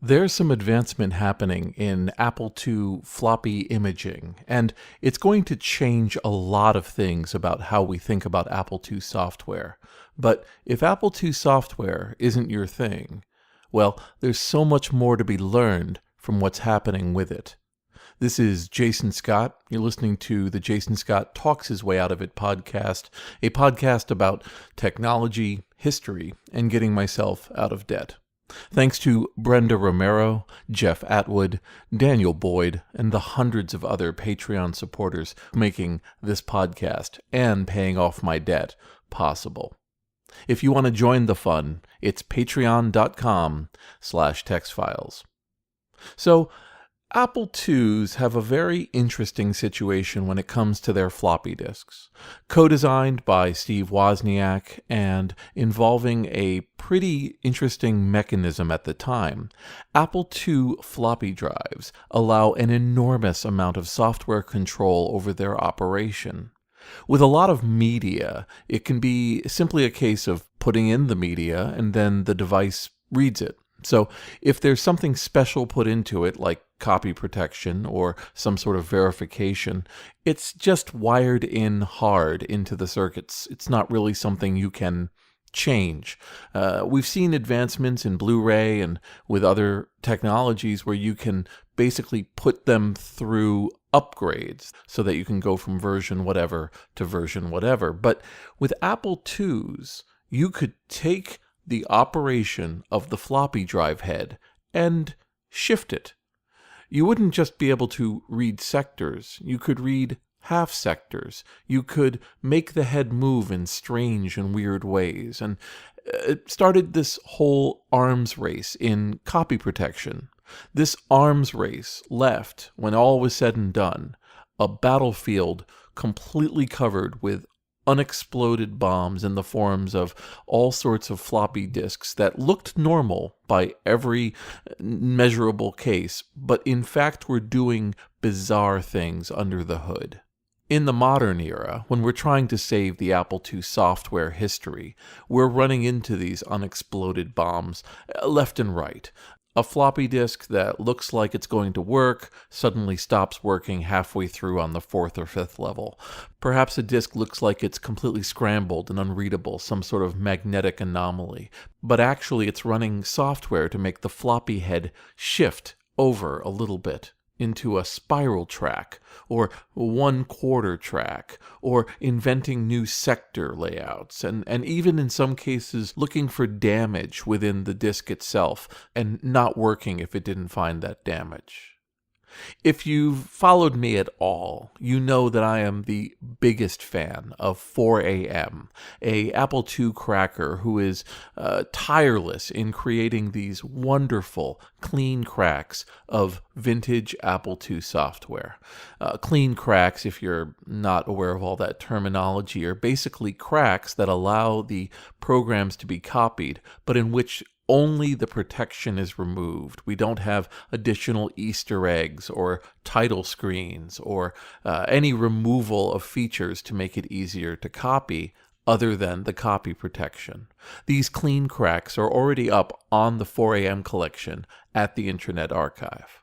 There's some advancement happening in Apple II floppy imaging, and it's going to change a lot of things about how we think about Apple II software. But if Apple II software isn't your thing, well, there's so much more to be learned from what's happening with it. This is Jason Scott. You're listening to the Jason Scott Talks His Way Out of It podcast, a podcast about technology, history, and getting myself out of debt. Thanks to Brenda Romero, Jeff Atwood, Daniel Boyd, and the hundreds of other Patreon supporters making this podcast and paying off my debt possible. If you want to join the fun, it's patreon.com/textfiles. So, Apple IIs have a very interesting situation when it comes to their floppy disks. Co-designed by Steve Wozniak and involving a pretty interesting mechanism at the time, Apple II floppy drives allow an enormous amount of software control over their operation. With a lot of media, it can be simply a case of putting in the media and then the device reads it. So if there's something special put into it, like copy protection or some sort of verification, it's just wired in hard into the circuits. It's not really something you can change. We've seen advancements in Blu-ray and with other technologies where you can basically put them through upgrades so that you can go from version whatever to version whatever. But with Apple IIs, you could take the operation of the floppy drive head and shift it. You wouldn't just be able to read sectors, you could read half sectors. You could make the head move in strange and weird ways. And it started this whole arms race in copy protection. This arms race left, when all was said and done, a battlefield completely covered with unexploded bombs in the forms of all sorts of floppy disks that looked normal by every measurable case, but in fact were doing bizarre things under the hood. In the modern era, when we're trying to save the Apple II software history, we're running into these unexploded bombs left and right. A floppy disk that looks like it's going to work suddenly stops working halfway through on the 4th or 5th level. Perhaps a disk looks like it's completely scrambled and unreadable, some sort of magnetic anomaly, but actually it's running software to make the floppy head shift over a little bit into a spiral track, or 1/4 track, or inventing new sector layouts, and even in some cases looking for damage within the disk itself, and not working if it didn't find that damage. If you've followed me at all, you know that I am the biggest fan of 4AM, a Apple II cracker who is tireless in creating these wonderful, clean cracks of vintage Apple II software. Clean cracks, if you're not aware of all that terminology, are basically cracks that allow the programs to be copied, but in which only the protection is removed. We don't have additional Easter eggs or title screens or any removal of features to make it easier to copy other than the copy protection. These clean cracks are already up on the 4AM collection at the Internet Archive.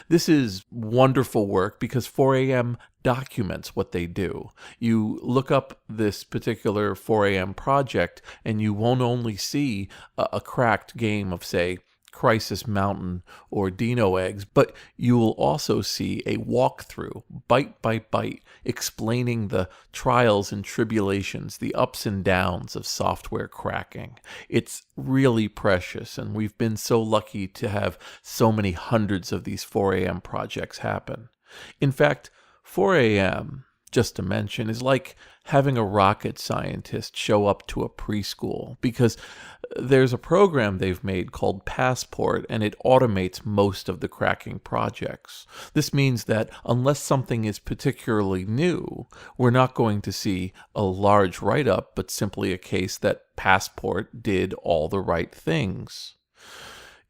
This is wonderful work because 4AM documents what they do. You look up this particular 4AM project and you won't only see a cracked game of, say, Crisis Mountain or Dino Eggs, but you will also see a walkthrough, byte by byte, explaining the trials and tribulations, the ups and downs of software cracking. It's really precious, and we've been so lucky to have so many hundreds of these 4AM projects happen. In fact, 4AM, just to mention, is like having a rocket scientist show up to a preschool, because there's a program they've made called Passport, and it automates most of the cracking projects. This means that unless something is particularly new, we're not going to see a large write-up, but simply a case that Passport did all the right things.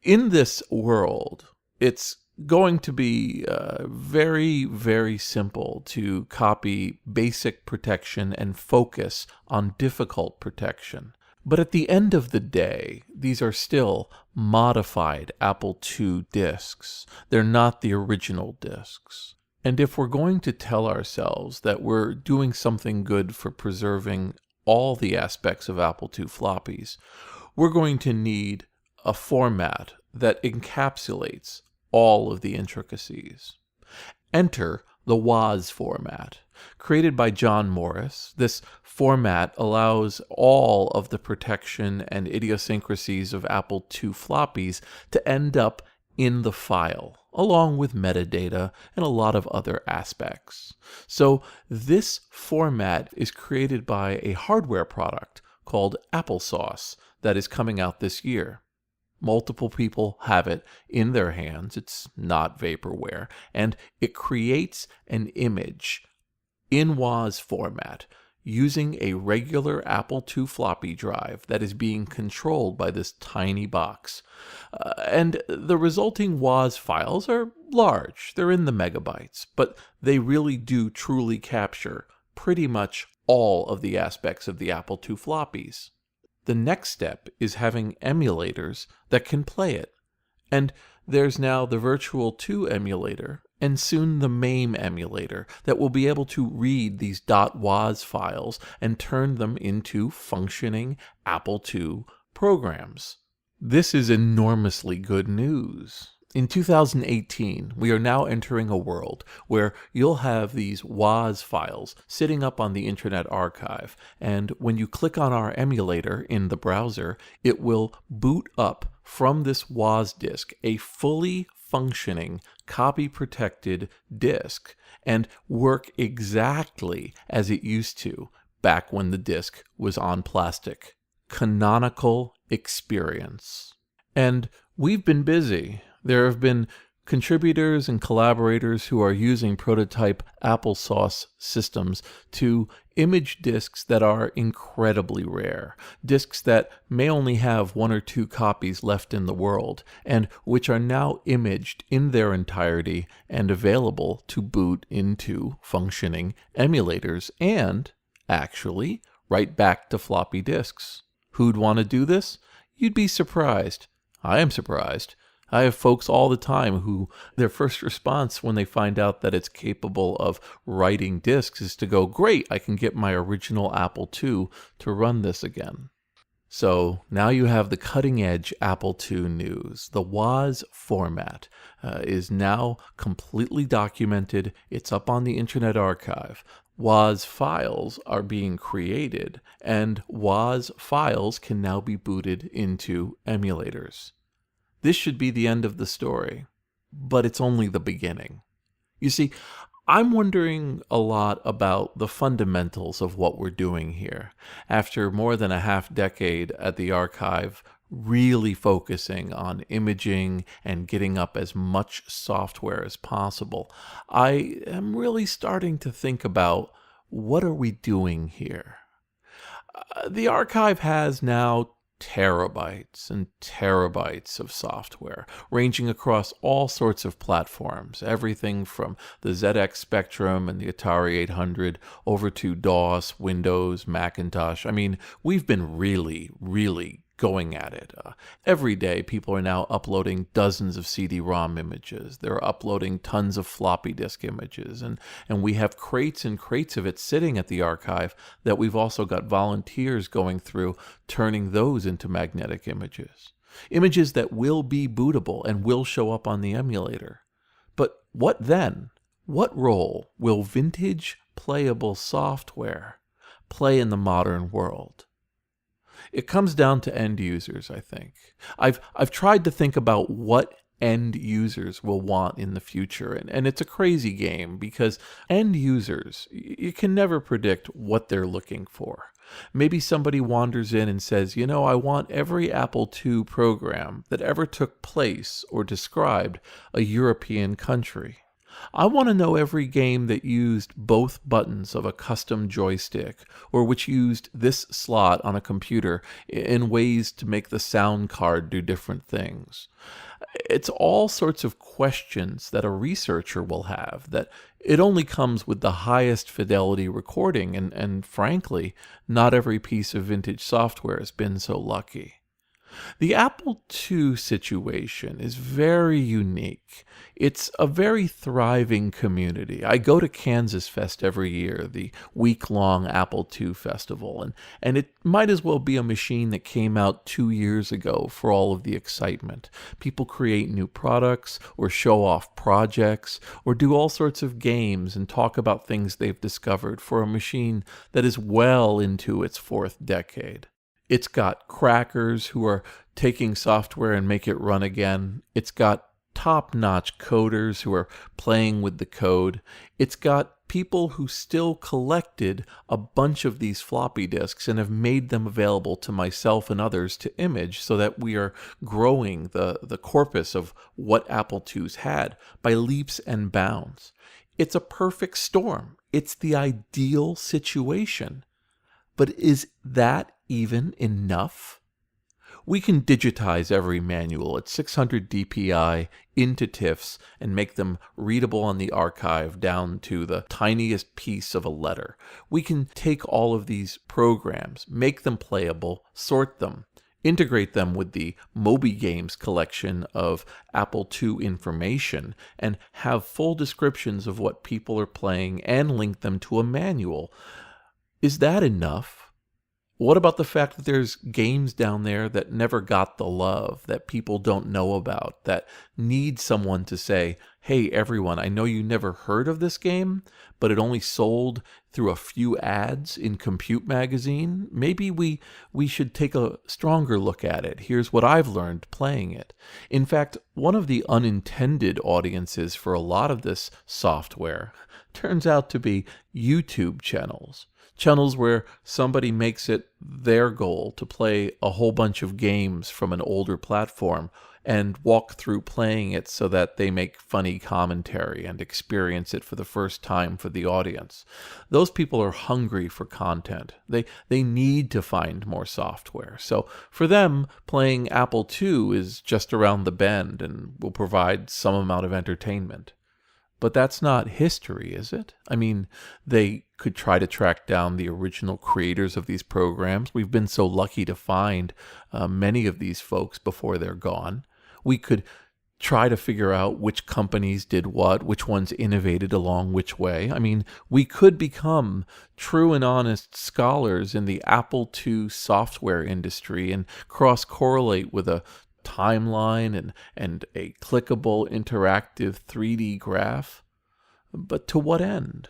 In this world, it's going to be very, very simple to copy basic protection and focus on difficult protection. But at the end of the day, these are still modified Apple II disks. They're not the original disks. And if we're going to tell ourselves that we're doing something good for preserving all the aspects of Apple II floppies, we're going to need a format that encapsulates all of the intricacies. Enter the WOZ format. Created by John Morris, this format allows all of the protection and idiosyncrasies of Apple II floppies to end up in the file, along with metadata and a lot of other aspects. So this format is created by a hardware product called Applesauce that is coming out this year. Multiple people have it in their hands. It's not vaporware. And it creates an image in WOZ format using a regular Apple II floppy drive that is being controlled by this tiny box. And the resulting WOZ files are large. They're in the megabytes, but they really do truly capture pretty much all of the aspects of the Apple II floppies. The next step is having emulators that can play it. And there's now the Virtual 2 emulator and soon the MAME emulator that will be able to read these .woz files and turn them into functioning Apple II programs. This is enormously good news. In 2018, we are now entering a world where you'll have these WOZ files sitting up on the Internet Archive, and when you click on our emulator in the browser, it will boot up from this WOZ disk a fully functioning, copy-protected disk and work exactly as it used to back when the disk was on plastic. Canonical experience. And we've been busy. There have been contributors and collaborators who are using prototype Applesauce systems to image disks that are incredibly rare, disks that may only have 1 or 2 copies left in the world, and which are now imaged in their entirety and available to boot into functioning emulators and, actually, write back to floppy disks. Who'd want to do this? You'd be surprised. I am surprised. I have folks all the time who their first response when they find out that it's capable of writing disks is to go, great, I can get my original Apple II to run this again. So now you have the cutting edge Apple II news. The WOZ format is now completely documented. It's up on the Internet Archive. WOZ files are being created, and WOZ files can now be booted into emulators. This should be the end of the story, but it's only the beginning. You see, I'm wondering a lot about the fundamentals of what we're doing here. After more than a half-decade at the archive, really focusing on imaging and getting up as much software as possible, I am really starting to think about what are we doing here? The archive has now terabytes and terabytes of software, ranging across all sorts of platforms, everything from the ZX Spectrum and the Atari 800 over to DOS, Windows, Macintosh. I mean, we've been really going at it. Every day, people are now uploading dozens of CD-ROM images. They're uploading tons of floppy disk images, and we have crates and crates of it sitting at the archive that we've also got volunteers going through, turning those into magnetic images. Images that will be bootable and will show up on the emulator. But what then? What role will vintage playable software play in the modern world? It comes down to end users, I think. I've tried to think about what end users will want in the future, and it's a crazy game because end users, you can never predict what they're looking for. Maybe somebody wanders in and says, you know, I want every Apple II program that ever took place or described a European country. I want to know every game that used both buttons of a custom joystick, or which used this slot on a computer in ways to make the sound card do different things. It's all sorts of questions that a researcher will have, that it only comes with the highest fidelity recording, and frankly, not every piece of vintage software has been so lucky. The Apple II situation is very unique. It's a very thriving community. I go to Kansas Fest every year, the week-long Apple II festival, and it might as well be a machine that came out 2 years ago for all of the excitement. People create new products or show off projects or do all sorts of games and talk about things they've discovered for a machine that is well into its fourth decade. It's got crackers who are taking software and make it run again. It's got top-notch coders who are playing with the code. It's got people who still collected a bunch of these floppy disks and have made them available to myself and others to image so that we are growing the corpus of what Apple IIs had by leaps and bounds. It's a perfect storm. It's the ideal situation. But is that even enough? We can digitize every manual at 600 dpi into TIFFs and make them readable on the archive down to the tiniest piece of a letter. We can take all of these programs, make them playable, sort them, integrate them with the Moby Games collection of Apple II information, and have full descriptions of what people are playing and link them to a manual. Is that enough? What about the fact that there's games down there that never got the love, that people don't know about, that need someone to say, hey, everyone, I know you never heard of this game, but it only sold through a few ads in Compute magazine? Maybe we should take a stronger look at it. Here's what I've learned playing it. In fact, one of the unintended audiences for a lot of this software turns out to be YouTube channels. Channels where somebody makes it their goal to play a whole bunch of games from an older platform and walk through playing it so that they make funny commentary and experience it for the first time for the audience. Those people are hungry for content. They need to find more software. So for them, playing Apple II is just around the bend and will provide some amount of entertainment. But that's not history, is it? I mean, they could try to track down the original creators of these programs. We've been so lucky to find many of these folks before they're gone. We could try to figure out which companies did what, which ones innovated along which way. I mean, we could become true and honest scholars in the Apple II software industry and cross-correlate with a timeline and a clickable interactive 3D graph. But to what end?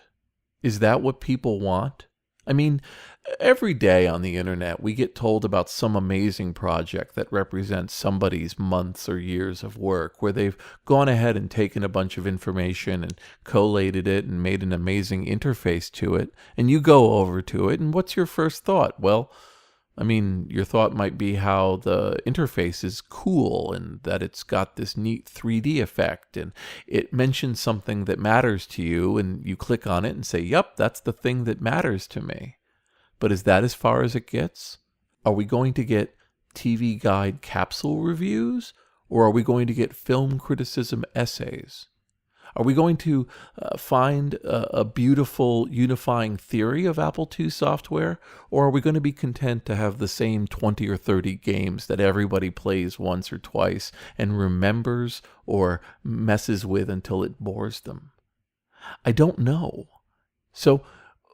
Is that what people want? I mean, every day on the internet we get told about some amazing project that represents somebody's months or years of work, where they've gone ahead and taken a bunch of information and collated it and made an amazing interface to it, and you go over to it, and what's your first thought? Well, I mean, your thought might be how the interface is cool and that it's got this neat 3D effect and it mentions something that matters to you, and you click on it and say, yep, that's the thing that matters to me. But is that as far as it gets? Are we going to get TV Guide capsule reviews, or are we going to get film criticism essays? Are we going to find a beautiful unifying theory of Apple II software, or are we going to be content to have the same 20 or 30 games that everybody plays once or twice and remembers or messes with until it bores them? I don't know. So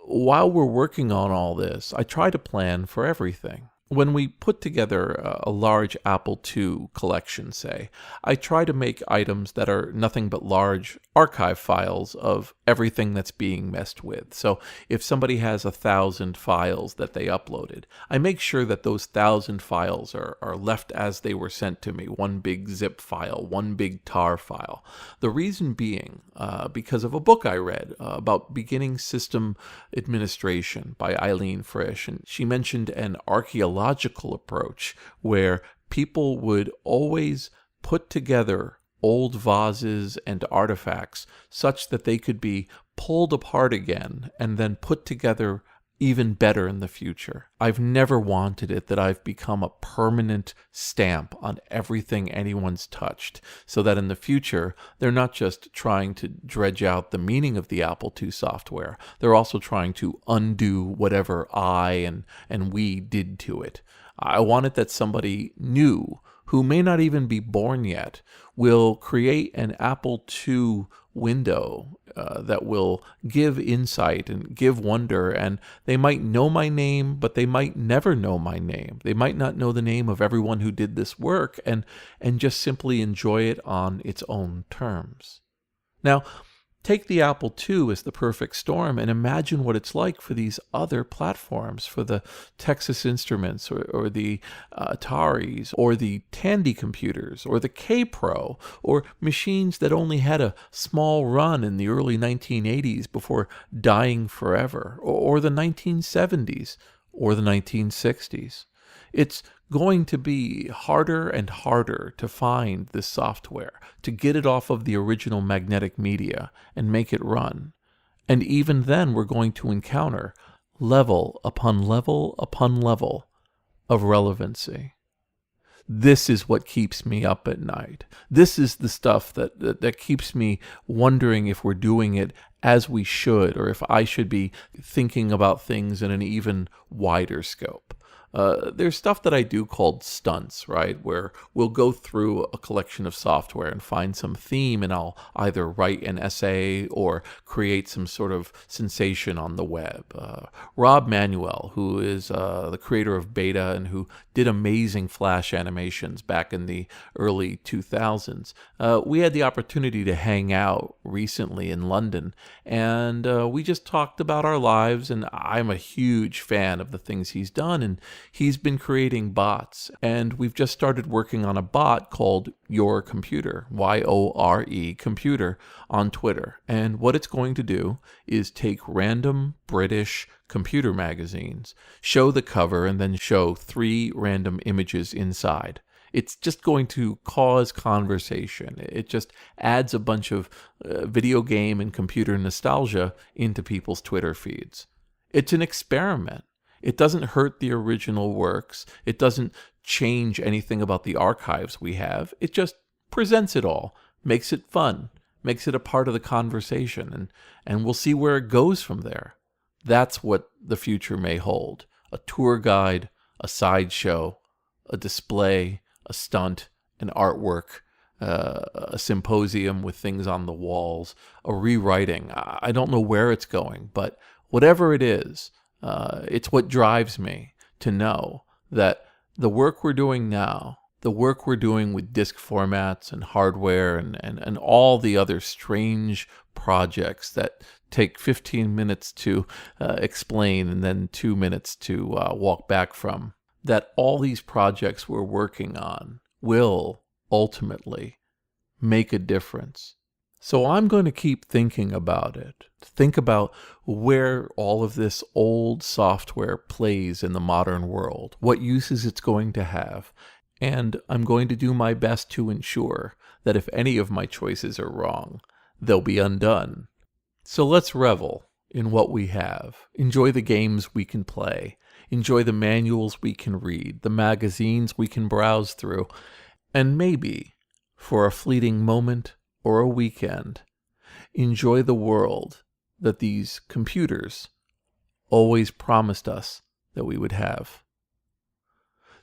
while we're working on all this, I try to plan for everything. When we put together a large Apple II collection, say, I try to make items that are nothing but large archive files of everything that's being messed with. So if somebody has 1,000 files that they uploaded, I make sure that those 1,000 files are left as they were sent to me, one big zip file, one big tar file. The reason being, because of a book I read about beginning system administration by Eileen Frisch, and she mentioned an archaeological approach where people would always put together old vases and artifacts such that they could be pulled apart again and then put together even better in the future. I've never wanted it that I've become a permanent stamp on everything anyone's touched, so that in the future, they're not just trying to dredge out the meaning of the Apple II software, they're also trying to undo whatever I and we did to it. I want it that somebody new, who may not even be born yet, will create an Apple II window that will give insight and give wonder. And they might know my name, but they might never know my name. They might not know the name of everyone who did this work, and just simply enjoy it on its own terms. Now, take the Apple II as the perfect storm and imagine what it's like for these other platforms, for the Texas Instruments or the Ataris or the Tandy computers or the K-Pro, or machines that only had a small run in the early 1980s before dying forever, or the 1970s or the 1960s. It's going to be harder and harder to find this software, to get it off of the original magnetic media and make it run. And even then, we're going to encounter level upon level upon level of relevancy. This is what keeps me up at night. This is the stuff that keeps me wondering if we're doing it as we should, or if I should be thinking about things in an even wider scope. There's stuff that I do called stunts, right? Where we'll go through a collection of software and find some theme, and I'll either write an essay or create some sort of sensation on the web. Rob Manuel, who is the creator of Beta and who did amazing Flash animations back in the early 2000s, we had the opportunity to hang out recently in London, and we just talked about our lives, and I'm a huge fan of the things he's done, and he's been creating bots, and we've just started working on a bot called Your Computer, Y-O-R-E, Computer, on Twitter. And what it's going to do is take random British computer magazines, show the cover, and then show 3 random images inside. It's just going to cause conversation. It just adds a bunch of video game and computer nostalgia into people's Twitter feeds. It's an experiment. It doesn't hurt the original works. It doesn't change anything about the archives we have. It just presents it all, makes it fun, makes it a part of the conversation, and we'll see where it goes from there. That's what the future may hold. A tour guide, a sideshow, a display, a stunt, an artwork, a symposium with things on the walls, a rewriting. I don't know where it's going, but whatever it is, it's what drives me to know that the work we're doing now, the work we're doing with disk formats and hardware and all the other strange projects that take 15 minutes to explain and then 2 minutes to walk back from, that all these projects we're working on will ultimately make a difference. So I'm going to keep thinking about it. Think about where all of this old software plays in the modern world, what uses it's going to have, and I'm going to do my best to ensure that if any of my choices are wrong, they'll be undone. So let's revel in what we have. Enjoy the games we can play. Enjoy the manuals we can read, the magazines we can browse through, and maybe, for a fleeting moment or a weekend, enjoy the world that these computers always promised us that we would have.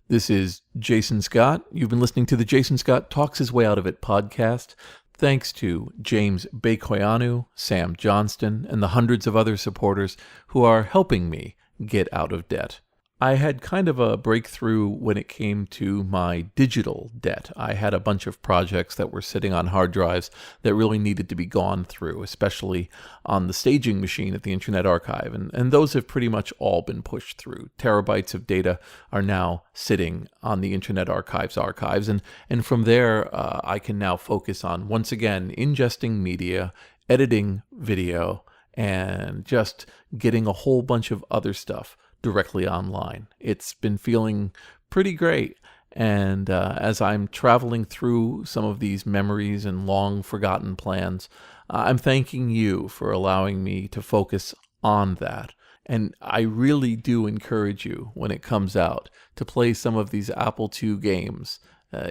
This is Jason Scott. You've been listening to the Jason Scott Talks His Way Out of It podcast. Thanks to James Bekoyanu, Sam Johnston, and the hundreds of other supporters who are helping me get out of debt. I had kind of a breakthrough when it came to my digital debt. I had a bunch of projects that were sitting on hard drives that really needed to be gone through, especially on the staging machine at the Internet Archive, and those have pretty much all been pushed through. Terabytes of data are now sitting on the Internet Archive's archives, and from there I can now focus on, once again, ingesting media, editing video, and just getting a whole bunch of other stuff directly online. It's been feeling pretty great, and as I'm traveling through some of these memories and long forgotten plans, I'm thanking you for allowing me to focus on that And I really do encourage you, when it comes out, to play some of these Apple II games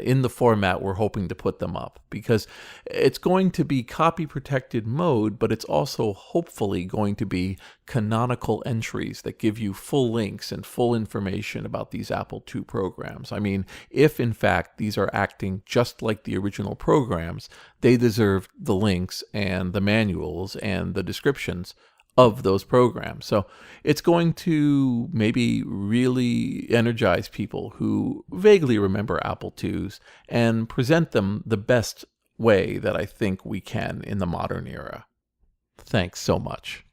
in the format we're hoping to put them up, because it's going to be copy protected mode, but it's also hopefully going to be canonical entries that give you full links and full information about these Apple II programs. I mean, if in fact these are acting just like the original programs, they deserve the links and the manuals and the descriptions of those programs. So it's going to maybe really energize people who vaguely remember Apple IIs and present them the best way that I think we can in the modern era. Thanks so much.